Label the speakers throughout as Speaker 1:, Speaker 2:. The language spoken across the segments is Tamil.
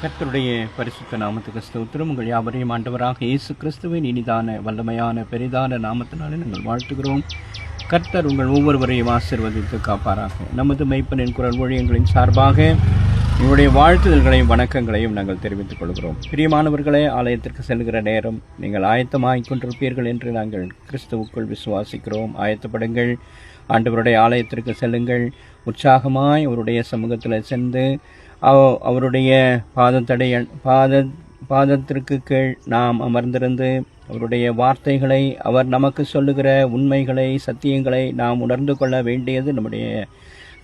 Speaker 1: கர்த்தருடைய பரிசுத்த நாமத்துக்கு ஸ்தோத்திரம். உங்கள் யாவரையும் ஆண்டவராக இயேசு கிறிஸ்துவின் இனிதான வல்லமையான பெரிதான நாமத்தினாலே நாங்கள் வாழ்த்துகிறோம். கர்த்தர் உங்கள் ஒவ்வொருவரையும் ஆசீர்வதித்து காப்பாராக. நமது மெய்ப்பனின் குரல் ஊழியங்களின் சார்பாக உங்களுடைய வாழ்த்துதல்களையும் வணக்கங்களையும் நாங்கள் தெரிவித்துக் கொள்கிறோம். பிரியமானவர்களே, ஆலயத்திற்கு செல்கிற நேரம் நீங்கள் ஆயத்தமாகிக் கொண்டிருப்பீர்கள் என்று நாங்கள் கிறிஸ்துவுக்குள் விசுவாசிக்கிறோம். ஆயத்தப்படுங்கள். ஆண்டவருடைய ஆலயத்திற்கு செல்லுங்கள். உற்சாகமாய் அவருடைய சமூகத்தில் சென்று அவருடைய பாதத்திற்கு கீழ் நாம் அமர்ந்திருந்து அவருடைய வார்த்தைகளை, அவர் நமக்கு சொல்லுகிற உண்மைகளை, சத்தியங்களை நாம் உணர்ந்து கொள்ள வேண்டியது நம்முடைய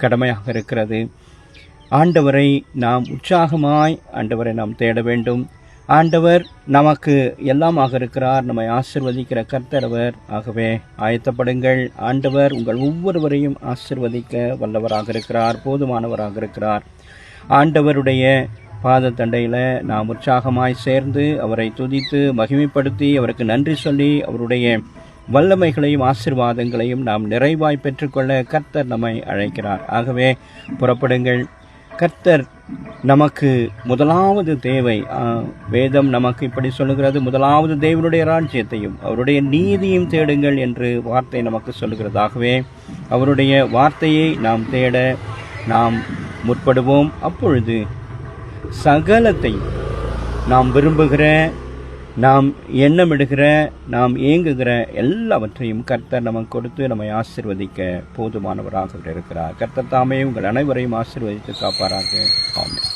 Speaker 1: கடமையாக இருக்கிறது. ஆண்டவரை நாம் உற்சாகமாய் ஆண்டவரை நாம் தேட வேண்டும். ஆண்டவர் நமக்கு எல்லாமாக இருக்கிறார். நம்மை ஆசிர்வதிக்கிற கர்த்தர் அவர். ஆகவே ஆயத்தப்படுங்கள். ஆண்டவர் உங்கள் ஒவ்வொருவரையும் ஆசிர்வதிக்க வல்லவராக இருக்கிறார், போதுமானவராக இருக்கிறார். ஆண்டவருடைய பாதத்தண்டையில் நாம் உற்சாகமாய் சேர்ந்து அவரை துதித்து மகிமைப்படுத்தி அவருக்கு நன்றி சொல்லி அவருடைய வல்லமைகளையும் ஆசீர்வாதங்களையும் நாம் நிறைவாய் பெற்றுக்கொள்ள கர்த்தர் நம்மை அழைக்கிறார். ஆகவே புறப்படுங்கள். கர்த்தர் நமக்கு முதலாவது தேவை. வேதம் நமக்கு இப்படி சொல்லுகிறது, முதலாவது தேவனுடைய ராஜ்யத்தையும் அவருடைய நீதியும் தேடுங்கள் என்று வார்த்தை நமக்கு சொல்லுகிறதாகவே அவருடைய வார்த்தையை நாம் தேட நாம் முற்படுவோம். அப்பொழுது சகலத்தை நாம் விரும்புகிற, நாம் எண்ணமிடுகிற, நாம் ஏங்குகிற எல்லாவற்றையும் கர்த்தர் நமக்கு கொடுத்து நம்மை ஆசீர்வதிக்க போதுமானவராக இருக்கிறார். கர்த்தர் தாமே உங்கள் அனைவரையும் ஆசீர்வதித்து காப்பாராக. ஆமென்.